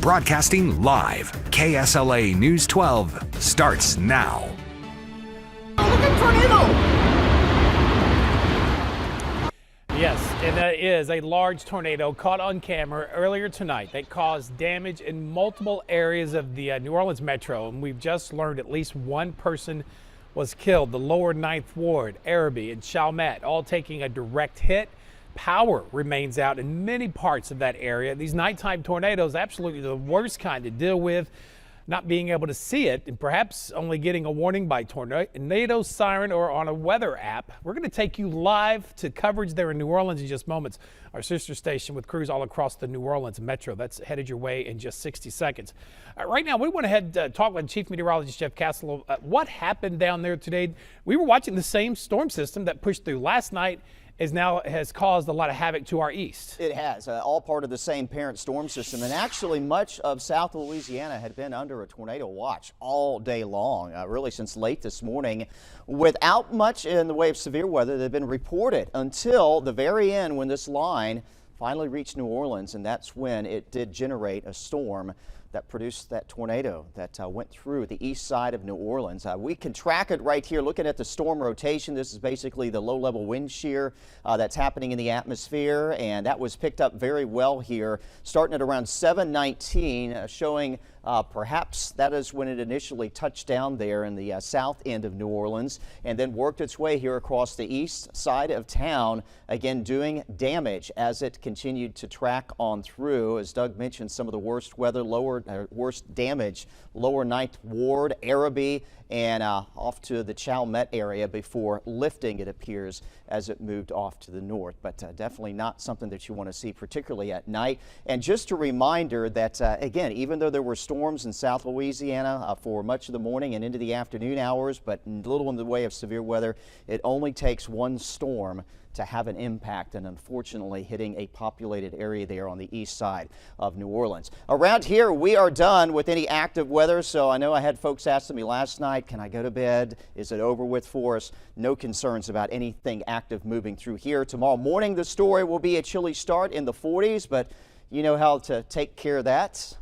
Broadcasting live, KSLA News 12 starts now. Look at tornado! Yes, and that is a large tornado caught on camera earlier tonight that caused damage in multiple areas of the New Orleans metro. And we've just learned at least one person was killed. The lower 9th Ward, Araby, and Chalmette all taking a direct hit. Power remains out in many parts of that area. These nighttime tornadoes, absolutely the worst kind to deal with. Not being able to see it and perhaps only getting a warning by tornado siren or on a weather app. We're going to take you live to coverage there in New Orleans in just moments. Our sister station with crews all across the New Orleans metro. That's headed your way in just 60 seconds. Right now, we want to head talk with Chief Meteorologist Jeff Castle. What happened down there today? We were watching the same storm system that pushed through last night has caused a lot of havoc to our east. It has, all part of the same parent storm system. And actually, much of South Louisiana had been under a tornado watch all day long, really since late this morning, without much in the way of severe weather that had been reported until the very end when this line finally reached New Orleans. And that's when it did generate a storm that produced that tornado that went through the east side of New Orleans. We can track it right here looking at the storm rotation. This is basically the low-level wind shear that's happening in the atmosphere, and that was picked up very well here starting at around 7:19, showing perhaps that is when it initially touched down there in the south end of New Orleans and then worked its way here across the east side of town, again doing damage as it continued to track on through. As Doug mentioned, some of the worst weather, worst damage, lower 9th Ward, Araby, and off to the Chalmette area before lifting, it appears, as it moved off to the north. But definitely not something that you want to see, particularly at night. And just a reminder that, again, even though there were storms in South Louisiana for much of the morning and into the afternoon hours, but little in the way of severe weather, it only takes one storm to have an impact, and unfortunately hitting a populated area there on the east side of New Orleans. Around here, we are done with any active weather, so I know I had folks asking me last night, can I go to bed? Is it over with for us? No concerns about anything active moving through here. Tomorrow morning, the story will be a chilly start in the 40s, but you know how to take care of that.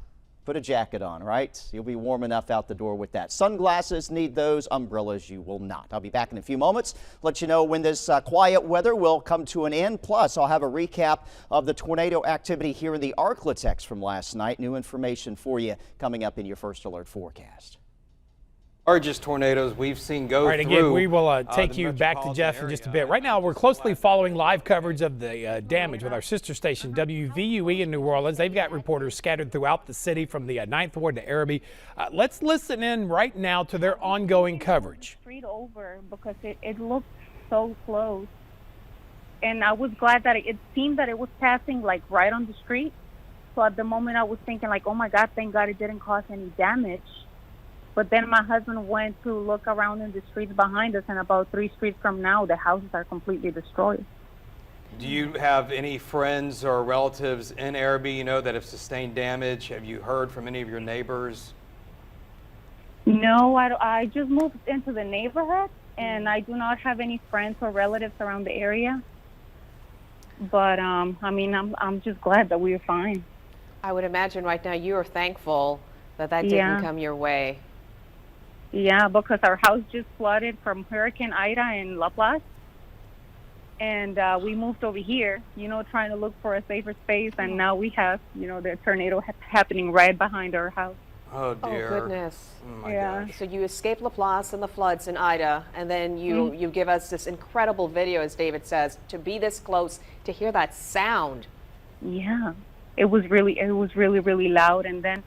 Put a jacket on, right? You'll be warm enough out the door with that. Sunglasses, need those. Umbrellas, you will not. I'll be back in a few moments. Let you know when this quiet weather will come to an end. Plus, I'll have a recap of the tornado activity here in the Arklatex from last night. New information for you coming up in your first alert forecast. Largest tornadoes we've seen go through. All right, again, we will take you back to Jeff in just a bit. Right now, we're closely following live coverage of the damage with our sister station, WVUE in New Orleans. They've got reporters scattered throughout the city from the 9th Ward to Araby. Let's listen in right now to their ongoing coverage. Street over because it looked so close. And I was glad that it seemed that it was passing like right on the street. So at the moment I was thinking like, oh my God, thank God it didn't cause any damage. But then my husband went to look around in the streets behind us, and about 3 streets from now, the houses are completely destroyed. Do you have any friends or relatives in Araby, you know, that have sustained damage? Have you heard from any of your neighbors? No, I just moved into the neighborhood, and I do not have any friends or relatives around the area. But, I mean, I'm just glad that we are fine. I would imagine right now you are thankful that didn't come your way. Yeah, because our house just flooded from Hurricane Ida in La Place. And we moved over here, you know, trying to look for a safer space. And now we have, you know, the tornado happening right behind our house. Oh, dear. Oh, goodness. Oh, my gosh. So you escaped La Place and the floods in Ida, and then you give us this incredible video, as David says, to be this close, to hear that sound. Yeah, it was really, really loud. And then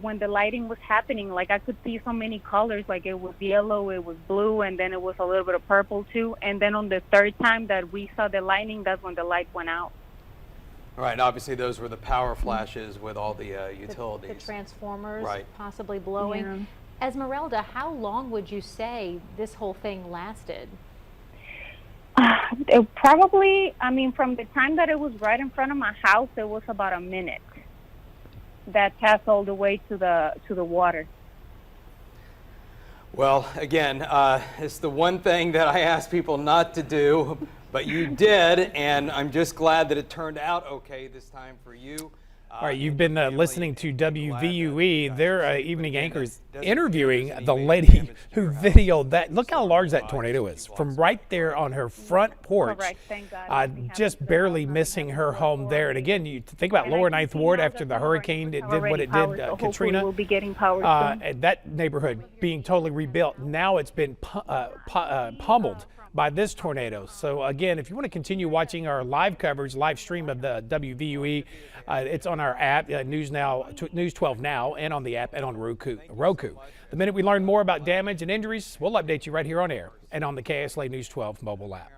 when the lighting was happening, like I could see so many colors, like it was yellow, it was blue, and then it was a little bit of purple too. And then on the third time that we saw the lightning, that's when the light went out. All right, and obviously those were the power flashes with all the utilities. The transformers right. possibly blowing. Yeah. Esmeralda, how long would you say this whole thing lasted? It probably, I mean, from the time that it was right in front of my house, it was about a minute. That passed all the way to the water. Well, again, it's the one thing that I ask people not to do, but you did, and I'm just glad that it turned out okay this time for you. All right, you've been listening to WVUE. Their evening anchors interviewing the lady who videoed that. Look how large that tornado is from right there on her front porch. Correct. Thank God. Just barely missing her home there. And again, you think about Lower Ninth Ward after the hurricane it did what it did, Katrina. We'll be getting power and that neighborhood being totally rebuilt. Now it's been pummeled by this tornado. So again, if you want to continue watching our live coverage, live stream of the WVUE, it's on our app, News 12 Now, and on the app and on Roku. The minute we learn more about damage and injuries, we'll update you right here on air and on the KSLA News 12 mobile app.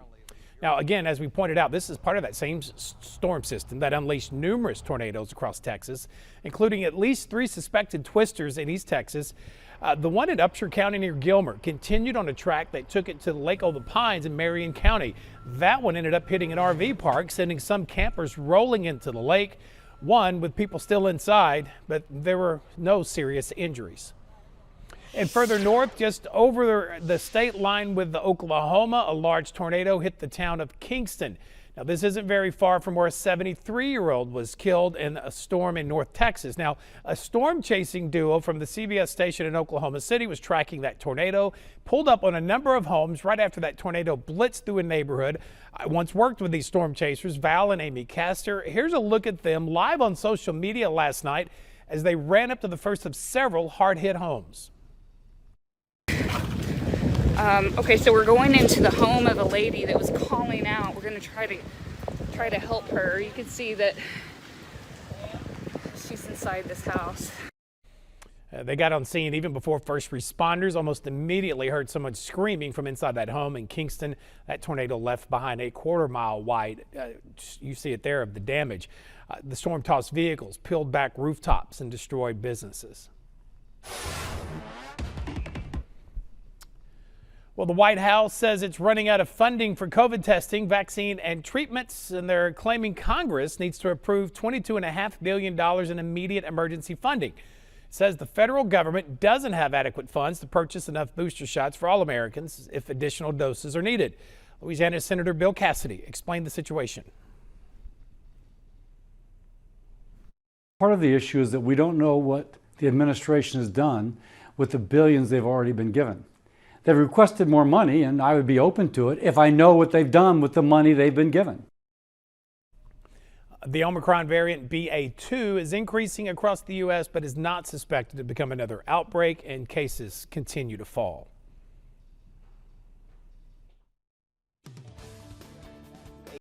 Now, again, as we pointed out, this is part of that same storm system that unleashed numerous tornadoes across Texas, including at least 3 suspected twisters in East Texas. The one in Upshur County near Gilmer continued on a track that took it to Lake of the Pines in Marion County. That one ended up hitting an RV park, sending some campers rolling into the lake, one with people still inside, but there were no serious injuries. And further north, just over the state line with Oklahoma, a large tornado hit the town of Kingston. Now, this isn't very far from where a 73-year-old was killed in a storm in North Texas. Now, a storm-chasing duo from the CBS station in Oklahoma City was tracking that tornado, pulled up on a number of homes right after that tornado blitzed through a neighborhood. I once worked with these storm chasers, Val and Amy Castor. Here's a look at them live on social media last night as they ran up to the first of several hard-hit homes. Okay, so we're going into the home of a lady that was calling out. We're going to try to help her. You can see that she's inside this house. They got on scene even before first responders. Almost immediately heard someone screaming from inside that home in Kingston. That tornado left behind a quarter-mile wide. You see it there of the damage. The storm tossed vehicles, peeled back rooftops, and destroyed businesses. Well, the White House says it's running out of funding for COVID testing, vaccine, and treatments, and they're claiming Congress needs to approve $22.5 billion in immediate emergency funding. It says the federal government doesn't have adequate funds to purchase enough booster shots for all Americans if additional doses are needed. Louisiana Senator Bill Cassidy explained the situation. Part of the issue is that we don't know what the administration has done with the billions they've already been given. They've requested more money, and I would be open to it if I know what they've done with the money they've been given. The Omicron variant BA.2 is increasing across the U.S., but is not suspected to become another outbreak, and cases continue to fall.